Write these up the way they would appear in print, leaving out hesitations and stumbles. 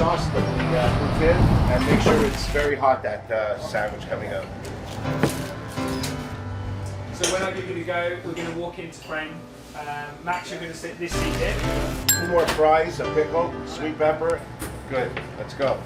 sauce that we put in, and make sure it's very hot, that sandwich coming out. So when I give it a go, we're going to walk into frame. Max, you're going to sit this seat here. 2 more fries, a pickle, sweet pepper. Good, let's go.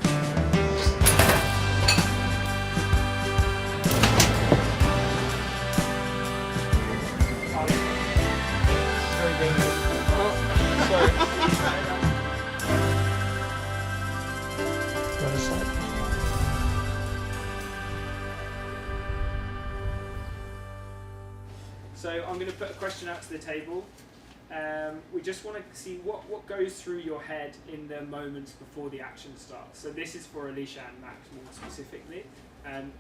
So I'm going to put a question out to the table. We just want to see what goes through your head in the moments before the action starts. So this is for Alisha and Max more specifically.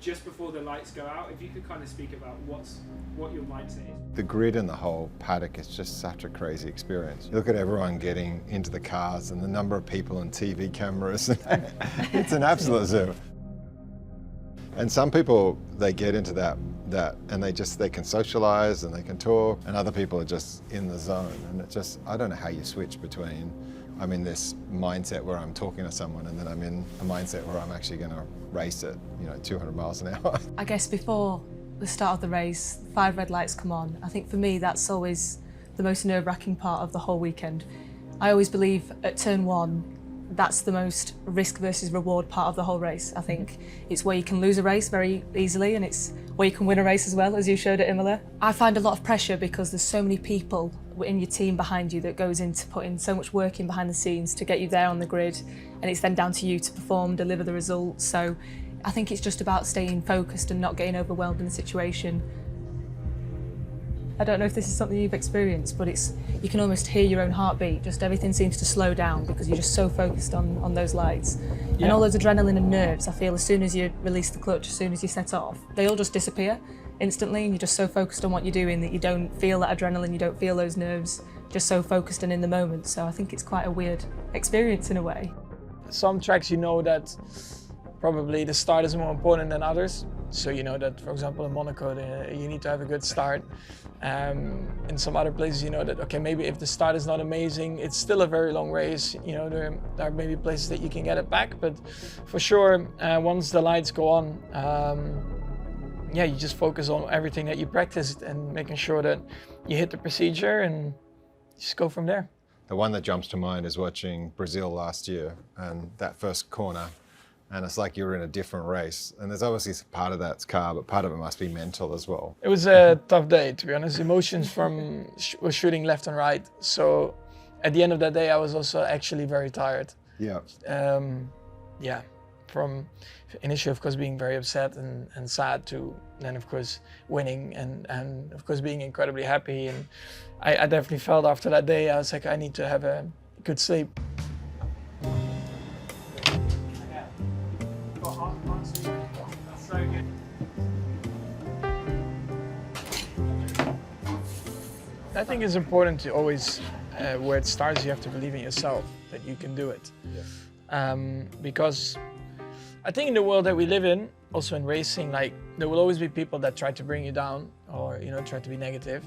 Just before the lights go out, if you could kind of speak about what your mindset is. The grid and the whole paddock is just such a crazy experience. You look at everyone getting into the cars and the number of people and TV cameras. It's an absolute zoo. And some people, they get into that and they can socialize and they can talk, and other people are just in the zone. And it just, I don't know how you switch between, I'm in this mindset where I'm talking to someone, and then I'm in a mindset where I'm actually going to race at 200 miles an hour. I guess before the start of the race, 5 red lights come on. I think for me that's always the most nerve-wracking part of the whole weekend. I always believe at turn 1, that's the most risk versus reward part of the whole race. I think it's where you can lose a race very easily, and it's where you can win a race as well, as you showed at Imola. I find a lot of pressure because there's so many people in your team behind you that goes into putting so much work in behind the scenes to get you there on the grid, and it's then down to you to perform, deliver the results. So I think it's just about staying focused and not getting overwhelmed in the situation. I don't know if this is something you've experienced, but you can almost hear your own heartbeat. Just everything seems to slow down because you're just so focused on those lights. Yeah. And all those adrenaline and nerves, I feel as soon as you release the clutch, as soon as you set off, they all just disappear instantly, and you're just so focused on what you're doing that you don't feel that adrenaline, you don't feel those nerves, just so focused and in the moment. So I think it's quite a weird experience in a way. Some tracks you know that probably the start is more important than others. So you know that, for example, in Monaco, you need to have a good start. In some other places, you know that, okay, maybe if the start is not amazing, it's still a very long race. You know, there are maybe places that you can get it back, but for sure, once the lights go on, yeah, you just focus on everything that you practiced and making sure that you hit the procedure and just go from there. The one that jumps to mind is watching Brazil last year, and that first corner, and it's like you're in a different race. And there's obviously part of that's car, but part of it must be mental as well. It was a tough day, to be honest. Emotions from was shooting left and right. So at the end of that day, I was also actually very tired. Yeah. Yeah, from initially, of course, being very upset and sad to then, of course, winning and of course, being incredibly happy. And I definitely felt after that day, I was like, I need to have a good sleep. I think it's important to always, where it starts, you have to believe in yourself, that you can do it. Yeah. Because I think in the world that we live in, also in racing, like there will always be people that try to bring you down or try to be negative.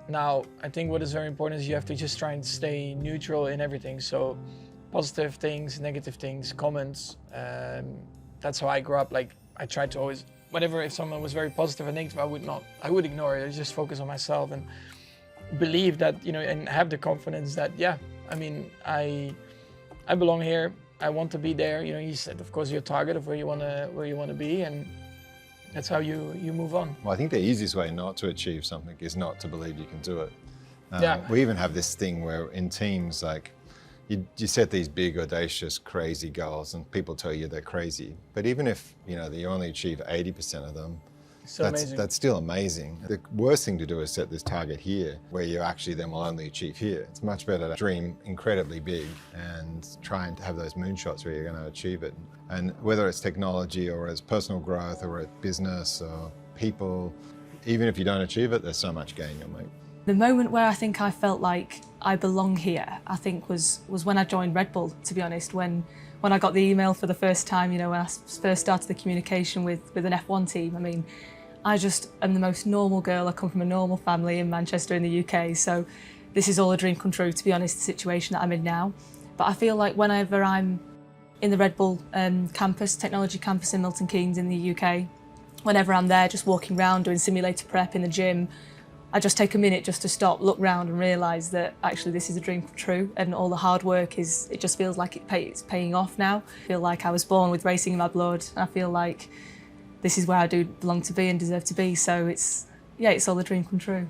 Now, I think what is very important is you have to just try and stay neutral in everything. So positive things, negative things, comments. That's how I grew up. Like I tried to always, whatever, if someone was very positive or negative, I would ignore it. I just focus on myself and believe that, and have the confidence that, yeah, I mean, I belong here. I want to be there. You set, of course, your target of where you want to be, and that's how you move on. Well, I think the easiest way not to achieve something is not to believe you can do it. Yeah. We even have this thing where in teams, like you set these big, audacious, crazy goals, and people tell you they're crazy. But even if you only achieve 80% of them, that's still amazing. The worst thing to do is set this target here, where you actually then will only achieve here. It's much better to dream incredibly big and try and have those moonshots where you're going to achieve it. And whether it's technology or it's personal growth or it's business or people, even if you don't achieve it, there's so much gain you'll make. The moment where I think I felt like I belong here, I think was when I joined Red Bull, to be honest, when I got the email for the first time, when I first started the communication with an F1 team. I mean, I just am the most normal girl. I come from a normal family in Manchester in the UK, so this is all a dream come true, to be honest, the situation that I'm in now. But I feel like whenever I'm in the Red Bull campus, technology campus in Milton Keynes in the UK. Whenever I'm there, just walking around, doing simulator prep in the gym, I just take a minute just to stop, look round and realise that actually this is a dream come true, and all the hard work it just feels like it's paying off now. I feel like I was born with racing in my blood, and I feel like this is where I do belong to be and deserve to be, so it's all a dream come true.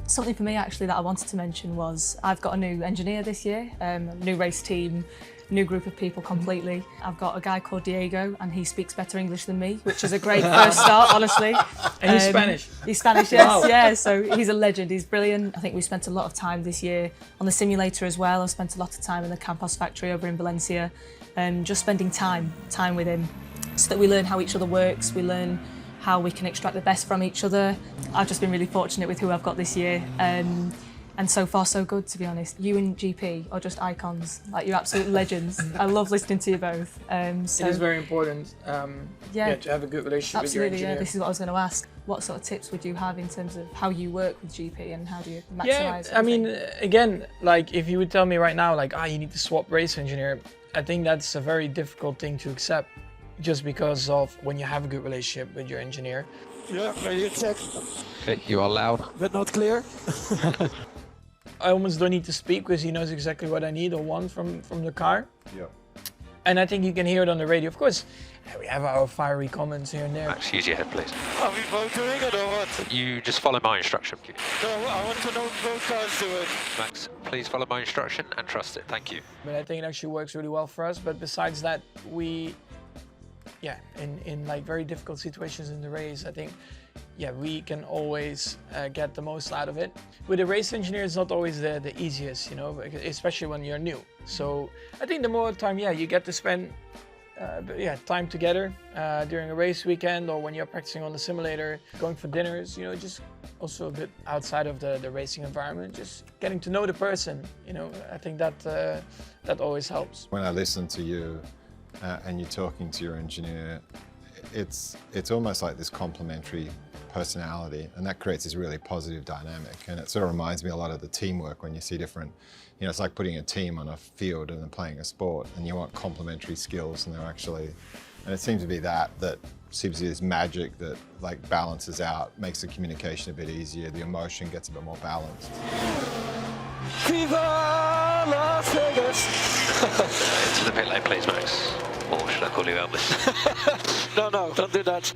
Something for me actually that I wanted to mention was I've got a new engineer this year, new race team, new group of people completely. I've got a guy called Diego and he speaks better English than me, which is a great first start, honestly. And he's Spanish? He's Spanish, yes, Wow. yeah, so he's a legend, he's brilliant. I think we spent a lot of time this year on the simulator as well. I've spent a lot of time in the Campos factory over in Valencia, just spending time with him so that we learn how each other works, we learn how we can extract the best from each other. I've just been really fortunate with who I've got this year. And so far so good, to be honest. You and GP are just icons, like you're absolute legends. I love listening to you both. So it is very important to have a good relationship with your engineer. Yeah, this is what I was going to ask. What sort of tips would you have in terms of how you work with GP and how do you maximise I mean, again, like if you would tell me right now, like, you need to swap race engineer, I think that's a very difficult thing to accept just because of when you have a good relationship with your engineer. Yeah, radio check. Okay, you are loud. But not clear. I almost don't need to speak because he knows exactly what I need or want from the car. Yeah. And I think you can hear it on the radio. Of course, we have our fiery comments here and there. Max, use your head, please. Are we both doing it or what? You just follow my instruction. No, I want to know if both cars do it. Max, please follow my instruction and trust it. Thank you. But I think it actually works really well for us. But besides that, in like very difficult situations in the race, I think, we can always get the most out of it. With a race engineer, it's not always the easiest, you know, especially when you're new. So I think the more time, you get to spend time together during a race weekend or when you're practicing on the simulator, going for dinners, you know, just also a bit outside of the racing environment, just getting to know the person, you know, I think that always helps. When I listen to you and you're talking to your engineer, it's almost like this complementary personality, and that creates this really positive dynamic. And it sort of reminds me a lot of the teamwork when you see different, you know, it's like putting a team on a field and then playing a sport, and you want complementary skills, and and it seems to be that seems to be this magic that like balances out, makes the communication a bit easier, the emotion gets a bit more balanced. Viva Las Vegas! To the pit lane, please, Max. Or should I call you Elvis? No, don't do that.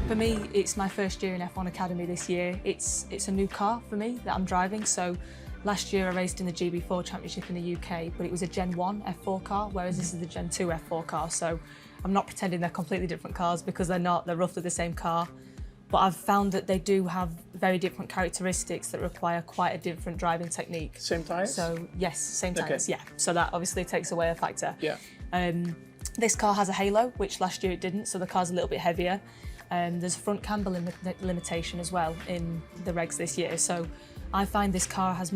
For me, it's my first year in F1 Academy this year. It's a new car for me that I'm driving. So last year I raced in the GB4 Championship in the UK, but it was a Gen 1 F4 car, whereas this is the Gen 2 F4 car. So I'm not pretending they're completely different cars because they're not, they're roughly the same car. But I've found that they do have very different characteristics that require quite a different driving technique. Same tyres? So yes, same tyres, Okay. yeah. So that obviously takes away a factor. Yeah. This car has a halo, which last year it didn't, so the car's a little bit heavier. There's a front camber limitation as well in the regs this year. So I find this car it's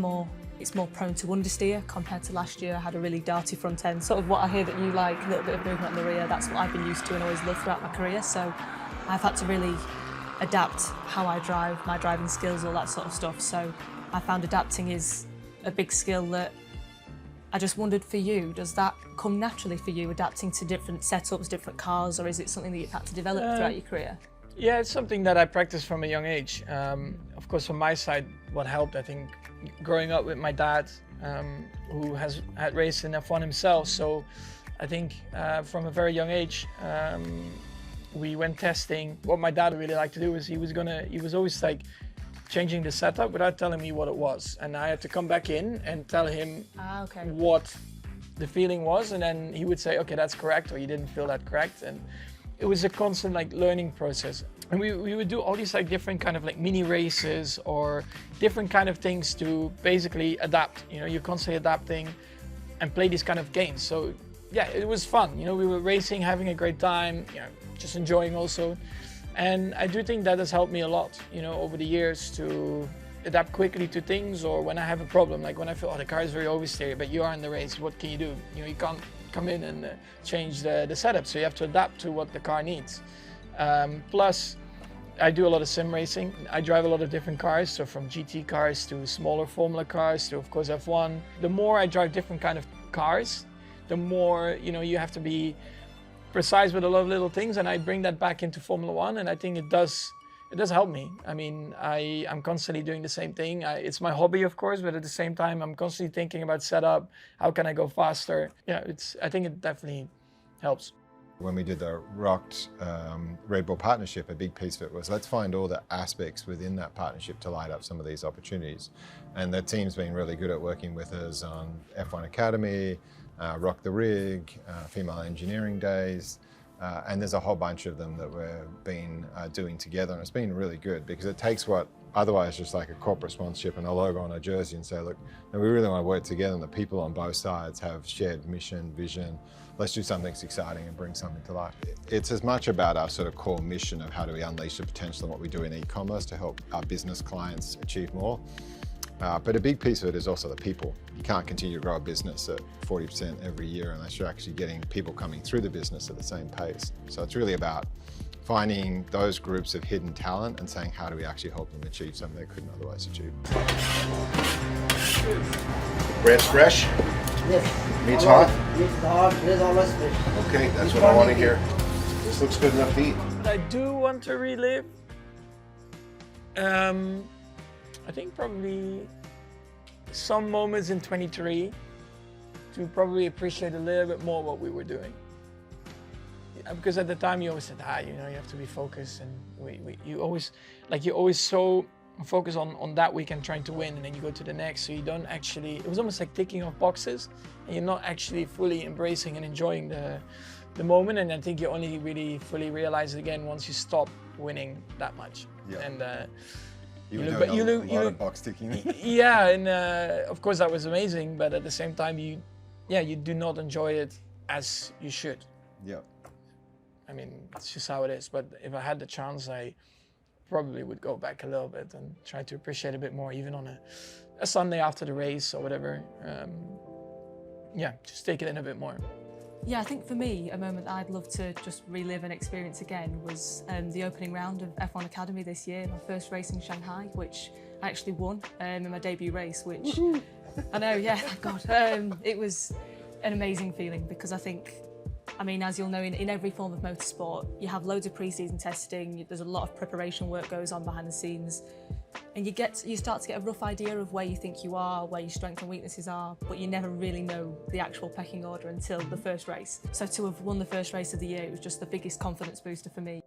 more prone to understeer compared to last year. I had a really darty front end, sort of what I hear that you like, a little bit of movement in the rear. That's what I've been used to and always loved throughout my career. So I've had to really adapt how I drive, my driving skills, all that sort of stuff. So I found adapting is a big skill that I just wondered for you, does that come naturally for you, adapting to different setups, different cars, or is it something that you've had to develop throughout your career? Yeah, it's something that I practiced from a young age. Of course, from my side, what helped, I think, growing up with my dad, who had raced in F1 himself. So I think from a very young age, we went testing. What my dad really liked to do is he was always like changing the setup without telling me what it was. And I had to come back in and tell him what the feeling was. And then he would say, okay, that's correct, or you didn't feel that correct. And it was a constant like learning process. And we would do all these like different kind of like mini races or different kind of things to basically adapt. You know, you're constantly adapting and play these kind of games. So yeah, it was fun. You know, we were racing, having a great time, you know, just enjoying also. And I do think that has helped me a lot, you know, over the years to adapt quickly to things, or when I have a problem, like when I feel, oh, the car is very oversteered, but you are in the race, what can you do? You know, you can't come in and change the setup. So you have to adapt to what the car needs. Plus, I do a lot of sim racing. I drive a lot of different cars, so from GT cars to smaller Formula cars to, of course, F1. The more I drive different kind of cars, the more, you know, you have to be precise with a lot of little things, and I bring that back into Formula One, and I think it does help me. I mean, I'm constantly doing the same thing. It's my hobby, of course, but at the same time, I'm constantly thinking about setup. How can I go faster? Yeah, I think it definitely helps. When we did the Rokt Red Bull partnership, a big piece of it was let's find all the aspects within that partnership to light up some of these opportunities. And the team's been really good at working with us on F1 Academy, Rock the Rig, Female Engineering Days, and there's a whole bunch of them that we've been doing together, and it's been really good because it takes what otherwise just like a corporate sponsorship and a logo on a jersey and say, look, no, we really want to work together, and the people on both sides have shared mission, vision. Let's do something exciting and bring something to life. It's as much about our sort of core mission of how do we unleash the potential of what we do in e-commerce to help our business clients achieve more. But a big piece of it is also the people. You can't continue to grow a business at 40% every year unless you're actually getting people coming through the business at the same pace. So it's really about finding those groups of hidden talent and saying, how do we actually help them achieve something they couldn't otherwise achieve? Bread's fresh? Yes. Meat's hot? Meat's hot, bread's always fresh. Okay, that's what I want to hear. This looks good enough to eat. I do want to relive. I think probably some moments in 23 to probably appreciate a little bit more what we were doing. Because at the time you always said, you know, you have to be focused, and you're always so focused on that weekend trying to win, and then you go to the next, so you don't actually, it was almost like ticking off boxes, and you're not actually fully embracing and enjoying the moment, and I think you only really fully realize it again once you stop winning that much. Yeah. And You look a lot of box ticking. Yeah, and of course that was amazing, but at the same time, you do not enjoy it as you should. Yeah. I mean, it's just how it is. But if I had the chance, I probably would go back a little bit and try to appreciate a bit more, even on a Sunday after the race or whatever. Just take it in a bit more. Yeah, I think for me, a moment I'd love to just relive and experience again was the opening round of F1 Academy this year, my first race in Shanghai, which I actually won in my debut race, which I know, yeah, thank God. It was an amazing feeling because I think, I mean, as you'll know, in every form of motorsport, you have loads of pre-season testing, there's a lot of preparation work goes on behind the scenes, and you start to get a rough idea of where you think you are, where your strengths and weaknesses are, but you never really know the actual pecking order until the first race. So to have won the first race of the year, it was just the biggest confidence booster for me.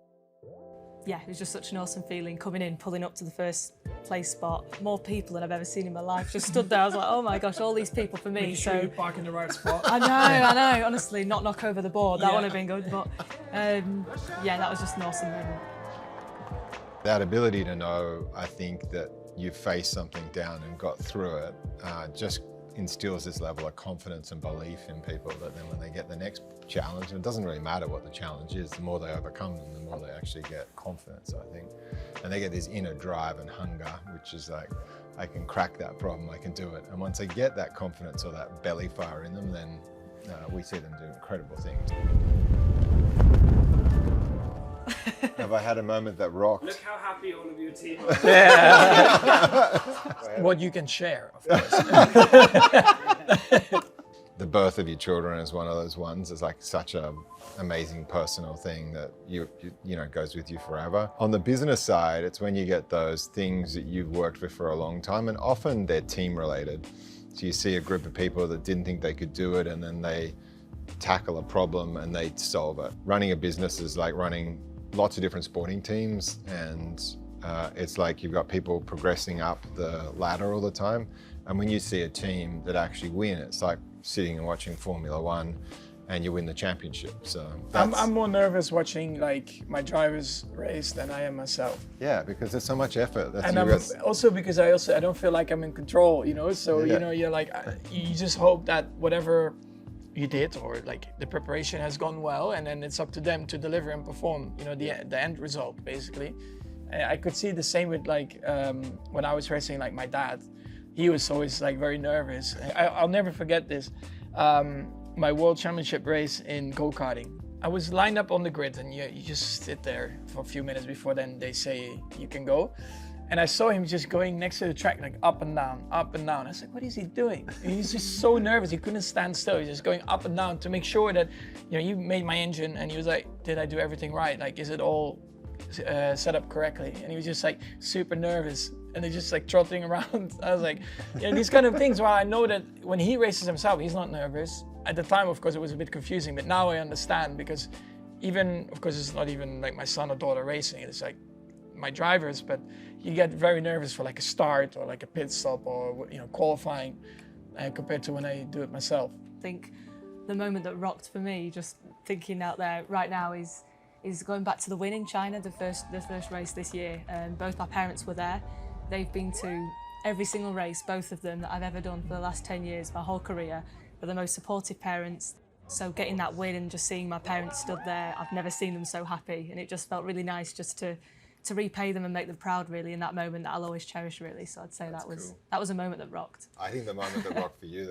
Yeah, it was just such an awesome feeling, coming in, pulling up to the first place spot. More people than I've ever seen in my life. Just stood there, I was like, oh my gosh, all these people for me. Making sure you park in the right spot. I know, honestly, not knock over the board, that would have been good, but yeah, that was just an awesome moment. That ability to know, I think, that you faced something down and got through it, just instills this level of confidence and belief in people that then when they get the next challenge, and it doesn't really matter what the challenge is, the more they overcome them, the more they actually get confidence, I think. And they get this inner drive and hunger, which is like, I can crack that problem, I can do it. And once they get that confidence or that belly fire in them, then we see them do incredible things. Have I had a moment that rocked? Look how happy all of your team are. What you can share, of course. The birth of your children is one of those ones. It's like such an amazing personal thing that you know goes with you forever. On the business side, it's when you get those things that you've worked with for a long time, and often they're team related. So you see a group of people that didn't think they could do it, and then they tackle a problem and they solve it. Running a business is like running lots of different sporting teams, and it's like you've got people progressing up the ladder all the time. And when you see a team that actually win, it's like sitting and watching Formula One and you win the championship. So I'm more nervous watching like my drivers race than I am myself. Yeah, because there's so much effort. And also because I don't feel like I'm in control, you know? So, you know, you're like, you just hope that whatever you did or like the preparation has gone well, and then it's up to them to deliver and perform, you know, the end result, basically. I could see the same with like, when I was racing, like my dad, he was always like very nervous. I'll never forget this. my world championship race in go-karting. I was lined up on the grid, and you just sit there for a few minutes before then they say you can go. And I saw him just going next to the track, like up and down, up and down. I was like, what is he doing? And he's just so nervous. He couldn't stand still. He's just going up and down to make sure that, you made my engine. And he was like, did I do everything right? Like, is it all set up correctly? And he was just like super nervous. And they're just like trotting around. I was like, these kind of things. While I know that when he races himself, he's not nervous. At the time, of course, it was a bit confusing, but now I understand, because even, of course, it's not even like my son or daughter racing. It's like my drivers, but you get very nervous for like a start or like a pit stop or qualifying compared to when I do it myself. I think the moment that rocked for me, just thinking out there right now, is going back to the win in China, the first race this year. Both my parents were there. They've been to every single race, both of them, that I've ever done for the last 10 years, my whole career. They're the most supportive parents. So getting that win and just seeing my parents stood there, I've never seen them so happy, and it just felt really nice just to repay them and make them proud, really, in that moment that I'll always cherish, really. So I'd say that was a moment that rocked. I think the moment that rocked for you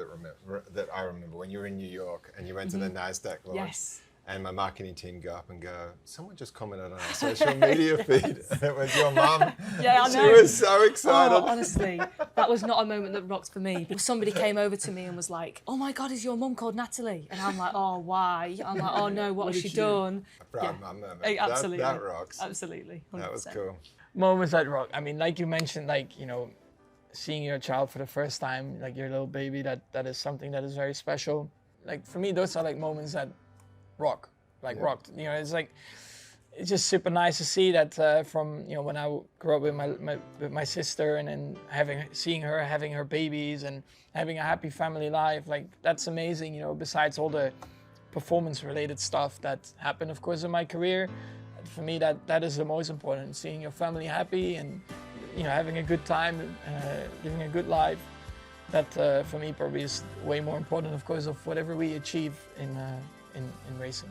that I remember when you were in New York and you went to the NASDAQ launch. Yes. And my marketing team go up and go, someone just commented on our social media feed. And it was your mum. Yeah, I know. She was so excited. Oh, honestly, that was not a moment that rocked for me. Somebody came over to me and was like, oh my God, is your mum called Natalie? And I'm like, oh, why? I'm like, oh no, what has she done? A proud mum moment. Absolutely. That rocks. Absolutely. 100%. That was cool. Moments that rock. I mean, like you mentioned, like, seeing your child for the first time, like your little baby, that is something that is very special. Like for me, those are like moments that rock. Rocked. It's just super nice to see that from when I grew up with my sister, and then seeing her having her babies and having a happy family life. Like, that's amazing. Besides all the performance related stuff that happened, of course, in my career, for me that is the most important. Seeing your family happy and having a good time, living a good life. That for me probably is way more important, of course, of whatever we achieve in racing.